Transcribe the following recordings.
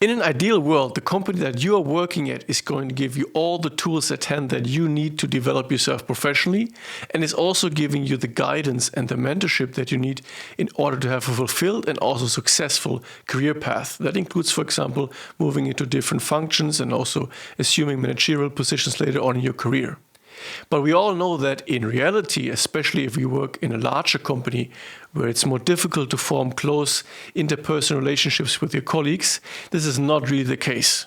In an ideal world, the company that you are working at is going to give you all the tools at hand that you need to develop yourself professionally, and is also giving you the guidance and the mentorship that you need in order to have a fulfilled and also successful career path. That includes, for example, moving into different functions and also assuming managerial positions later on in your career. But we all know that in reality, especially if you work in a larger company where it's more difficult to form close interpersonal relationships with your colleagues, this is not really the case.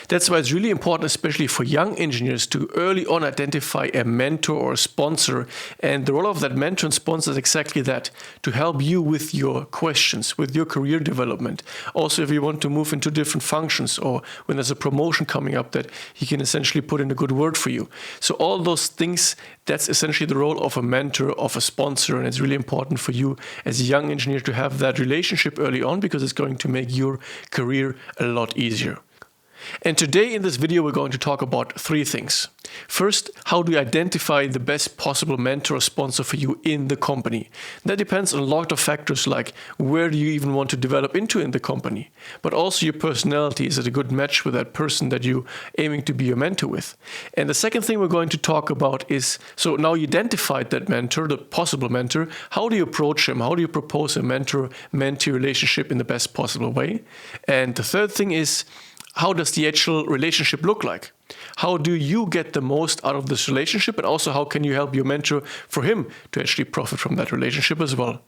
That's why it's really important, especially for young engineers, to early on identify a mentor or a sponsor. And the role of that mentor and sponsor is exactly that, to help you with your questions, with your career development. Also, if you want to move into different functions or when there's a promotion coming up, that he can essentially put in a good word for you. So all those things, that's essentially the role of a mentor, of a sponsor. And it's really important for you as a young engineer to have that relationship early on, because it's going to make your career a lot easier. And today in this video, we're going to talk about three things. First, how do you identify the best possible mentor or sponsor for you in the company? That depends on a lot of factors, like where do you even want to develop into in the company, but also your personality. Is it a good match with that person that you're aiming to be your mentor with? And the second thing we're going to talk about is, so now you identified that mentor, the possible mentor, how do you approach him? How do you propose a mentor-mentee relationship in the best possible way? And the third thing is, how does the actual relationship look like? How do you get the most out of this relationship? And also, how can you help your mentor for him to actually profit from that relationship as well?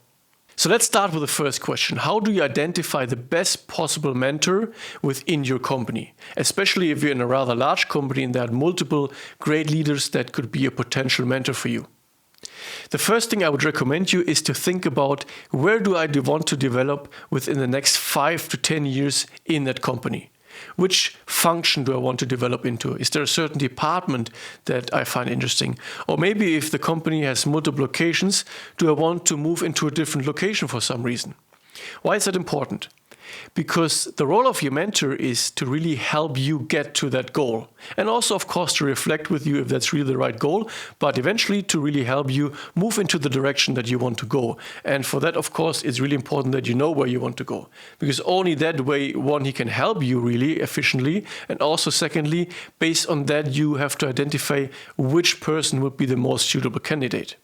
So let's start with the first question. How do you identify the best possible mentor within your company? Especially if you're in a rather large company and there are multiple great leaders that could be a potential mentor for you. The first thing I would recommend you is to think about, where do I want to develop within the next 5 to 10 years in that company? Which function do I want to develop into? Is there a certain department that I find interesting? Or maybe if the company has multiple locations, do I want to move into a different location for some reason? Why is that important? Because the role of your mentor is to really help you get to that goal. And also, of course, to reflect with you if that's really the right goal, but eventually to really help you move into the direction that you want to go. And for that, of course, it's really important that you know where you want to go. Because only that way, one, he can help you really efficiently. And also, secondly, based on that, you have to identify which person would be the most suitable candidate.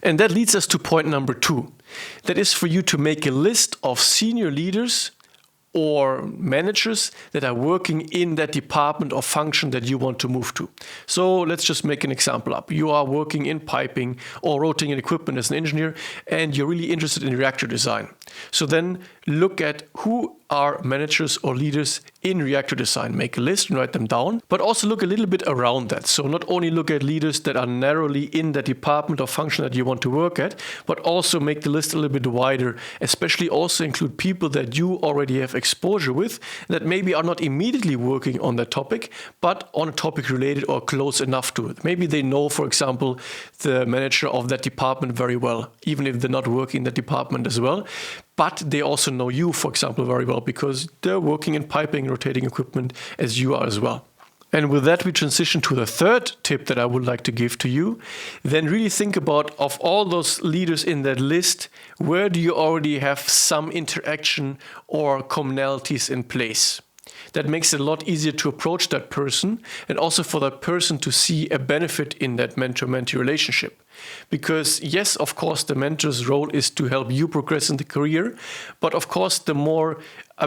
And that leads us to point number 2. That is for you to make a list of senior leaders or managers that are working in that department or function that you want to move to. So let's just make an example up. You are working in piping or rotating equipment as an engineer, and you're really interested in reactor design. So then look at who are managers or leaders in reactor design. Make a list and write them down, but also look a little bit around that. So not only look at leaders that are narrowly in that department or function that you want to work at, but also make the list a little bit wider, especially also include people that you already have exposure with that maybe are not immediately working on that topic, but on a topic related or close enough to it. Maybe they know, for example, the manager of that department very well, even if they're not working in that department as well. But they also know you, for example, very well, because they're working in piping and rotating equipment as you are as well. And with that, we transition to the third tip that I would like to give to you. Then really think about, of all those leaders in that list, where do you already have some interaction or commonalities in place? That makes it a lot easier to approach that person, and also for that person to see a benefit in that mentor-mentee relationship. Because yes, of course, the mentor's role is to help you progress in the career, but of course, the more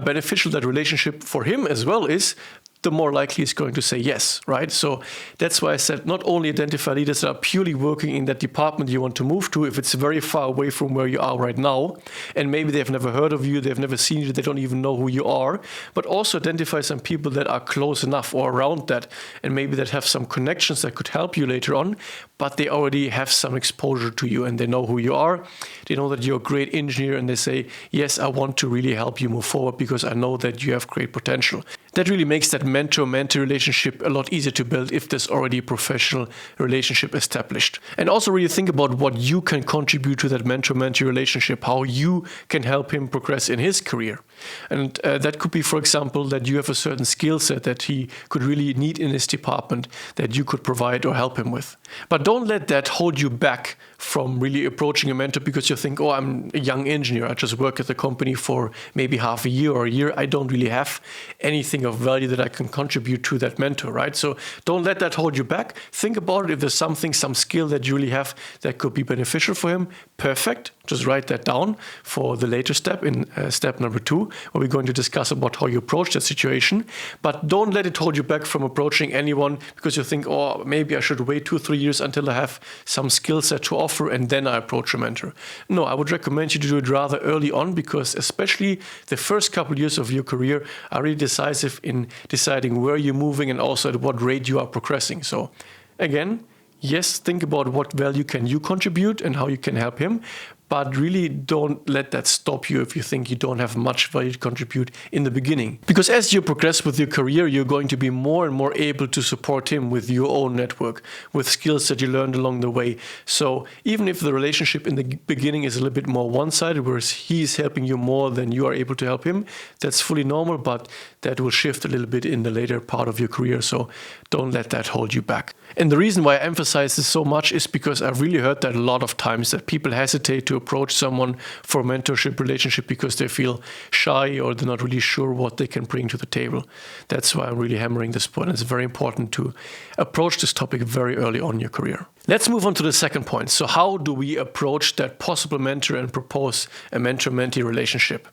beneficial that relationship for him as well is, the more likely he's going to say yes, right? So that's why I said not only identify leaders that are purely working in that department you want to move to, if it's very far away from where you are right now, and maybe they've never heard of you, they've never seen you, they don't even know who you are, but also identify some people that are close enough or around that, and maybe that have some connections that could help you later on, but they already have some exposure to you and they know who you are, they know that you're a great engineer, and they say, yes, I want to really help you move forward because I know that you have great potential. That really makes that mentor-mentee relationship a lot easier to build if there's already a professional relationship established. And also really think about what you can contribute to that mentor-mentee relationship, how you can help him progress in his career. And that could be, for example, that you have a certain skill set that he could really need in his department that you could provide or help him with. But don't let that hold you back from really approaching a mentor because you think, oh, I'm a young engineer. I just work at the company for maybe half a year or a year. I don't really have anything of value that I can contribute to that mentor, right? So don't let that hold you back. Think about it. If there's something, some skill that you really have that could be beneficial for him, perfect. Just write that down for the later step in step number 2, where we're going to discuss about how you approach that situation. But don't let it hold you back from approaching anyone because you think, oh, maybe I should wait 2-3 years until I have some skill set to offer and then I approach a mentor. No, I would recommend you to do it rather early on because especially the first couple of years of your career are really decisive in deciding where you're moving and also at what rate you are progressing. So again, yes, think about what value can you contribute and how you can help him, but really don't let that stop you if you think you don't have much value to contribute in the beginning. Because as you progress with your career, you're going to be more and more able to support him with your own network, with skills that you learned along the way. So even if the relationship in the beginning is a little bit more one-sided, whereas he's helping you more than you are able to help him, that's fully normal, but that will shift a little bit in the later part of your career. So don't let that hold you back. And the reason why I emphasize this so much is because I've really heard that a lot of times that people hesitate to approach someone for a mentorship relationship because they feel shy or they're not really sure what they can bring to the table. That's why I'm really hammering this point. It's very important to approach this topic very early on in your career. Let's move on to the second point. So how do we approach that possible mentor and propose a mentor-mentee relationship?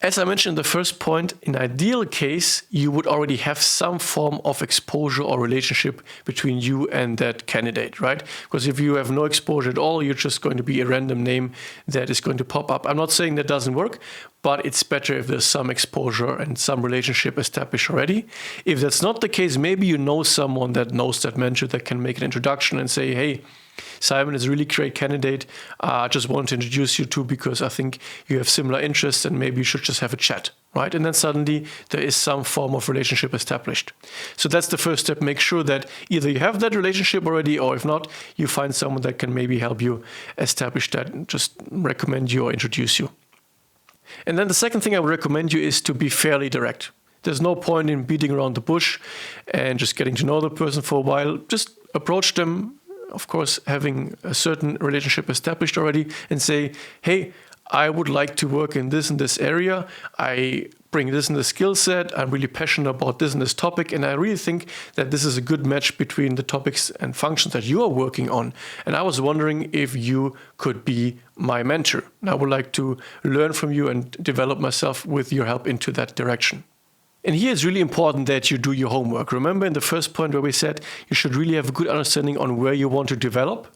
As I mentioned in the first point, in ideal case, you would already have some form of exposure or relationship between you and that candidate, right? Because if you have no exposure at all, you're just going to be a random name that is going to pop up. I'm not saying that doesn't work, but it's better if there's some exposure and some relationship established already. If that's not the case, maybe you know someone that knows that mentor that can make an introduction and say, hey, Simon is a really great candidate. I just want to introduce you to because I think you have similar interests and maybe you should just have a chat, right? And then suddenly there is some form of relationship established. So that's the first step. Make sure that either you have that relationship already or if not, you find someone that can maybe help you establish that and just recommend you or introduce you. And then the second thing I would recommend you is to be fairly direct. There's no point in beating around the bush and just getting to know the person for a while. Just approach them, of course, having a certain relationship established already and say, hey, I would like to work in this and this area. I bring this and this skill set. I'm really passionate about this and this topic. And I really think that this is a good match between the topics and functions that you are working on. And I was wondering if you could be my mentor. And I would like to learn from you and develop myself with your help into that direction. And here it's really important that you do your homework. Remember in the first point where we said you should really have a good understanding on where you want to develop.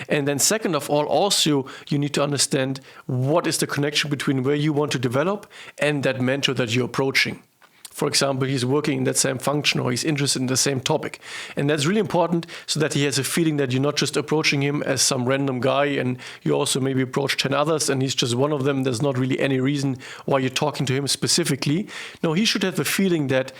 And then second of all, also you need to understand what is the connection between where you want to develop and that mentor that you're approaching. For example, he's working in that same function or he's interested in the same topic. And that's really important so that he has a feeling that you're not just approaching him as some random guy and you also maybe approach 10 others and he's just one of them. There's not really any reason why you're talking to him specifically. No, he should have a feeling that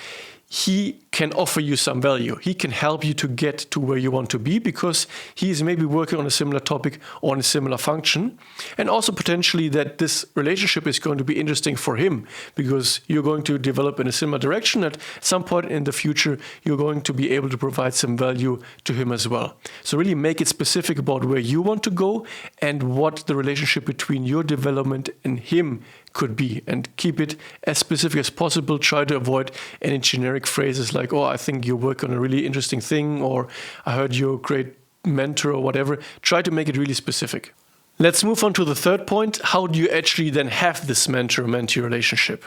he can offer you some value. He can help you to get to where you want to be because he is maybe working on a similar topic or on a similar function. And also potentially that this relationship is going to be interesting for him because you're going to develop in a similar direction. At some point in the future, you're going to be able to provide some value to him as well. So really make it specific about where you want to go and what the relationship between your development and him could be, and keep it as specific as possible. Try to avoid any generic phrases like, oh, I think you work on a really interesting thing, or I heard you're a great mentor or whatever. Try to make it really specific. Let's move on to the third point. How do you actually then have this mentor-mentee relationship?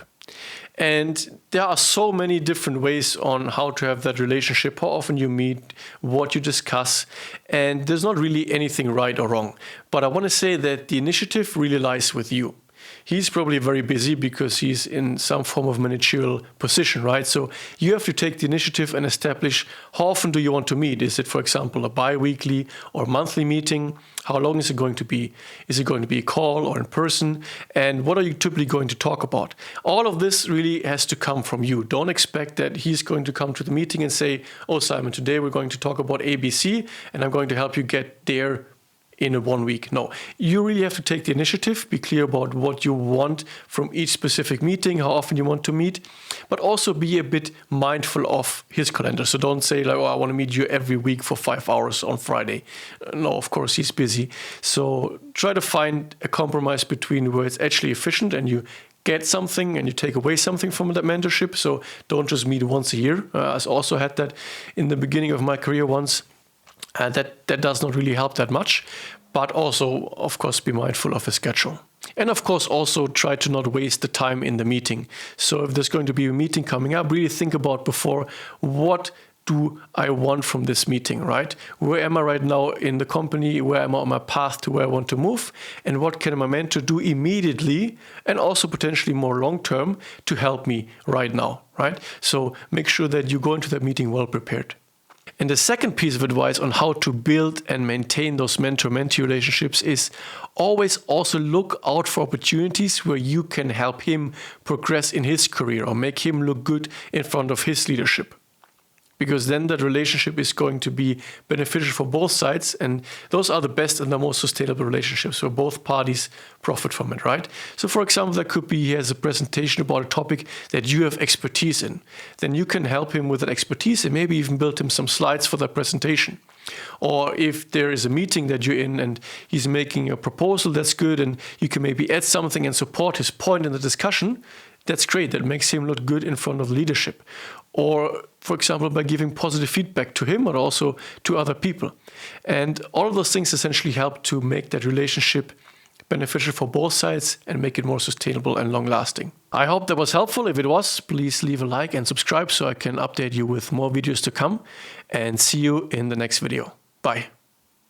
And there are so many different ways on how to have that relationship, how often you meet, what you discuss, and there's not really anything right or wrong. But I want to say that the initiative really lies with you. he's probably very busy because he's in some form of managerial position, right? So you have to take the initiative and establish how often do you want to meet? Is it, for example, a bi-weekly or monthly meeting? How long is it going to be? Is it going to be a call or in person? And what are you typically going to talk about? All of this really has to come from you. Don't expect that he's going to come to the meeting and say, oh, Simon, today we're going to talk about ABC and I'm going to help you get there in 1 week. No, you really have to take the initiative, be clear about what you want from each specific meeting, how often you want to meet, but also be a bit mindful of his calendar. So don't say like, oh, I want to meet you every week for 5 hours on Friday. No, of course, he's busy. So try to find a compromise between where it's actually efficient and you get something and you take away something from that mentorship. So don't just meet once a year. I also had that in the beginning of my career once. That does not really help that much, but also, of course, be mindful of a schedule. And of course, also try to not waste the time in the meeting. So if there's going to be a meeting coming up, really think about before, what do I want from this meeting, right? Where am I right now in the company? Where am I on my path to where I want to move? And what can my mentor do immediately and also potentially more long-term to help me right now, right? So make sure that you go into that meeting well prepared. And the second piece of advice on how to build and maintain those mentor-mentee relationships is always also look out for opportunities where you can help him progress in his career or make him look good in front of his leadership. Because then that relationship is going to be beneficial for both sides, and those are the best and the most sustainable relationships where both parties profit from it, right? So for example, that could be he has a presentation about a topic that you have expertise in. Then you can help him with that expertise and maybe even build him some slides for that presentation. Or if there is a meeting that you're in and he's making a proposal that's good and you can maybe add something and support his point in the discussion, that's great. That makes him look good in front of leadership. Or, for example, by giving positive feedback to him, but also to other people. And all of those things essentially help to make that relationship beneficial for both sides and make it more sustainable and long-lasting. I hope that was helpful. If it was, please leave a like and subscribe so I can update you with more videos to come. And see you in the next video. Bye.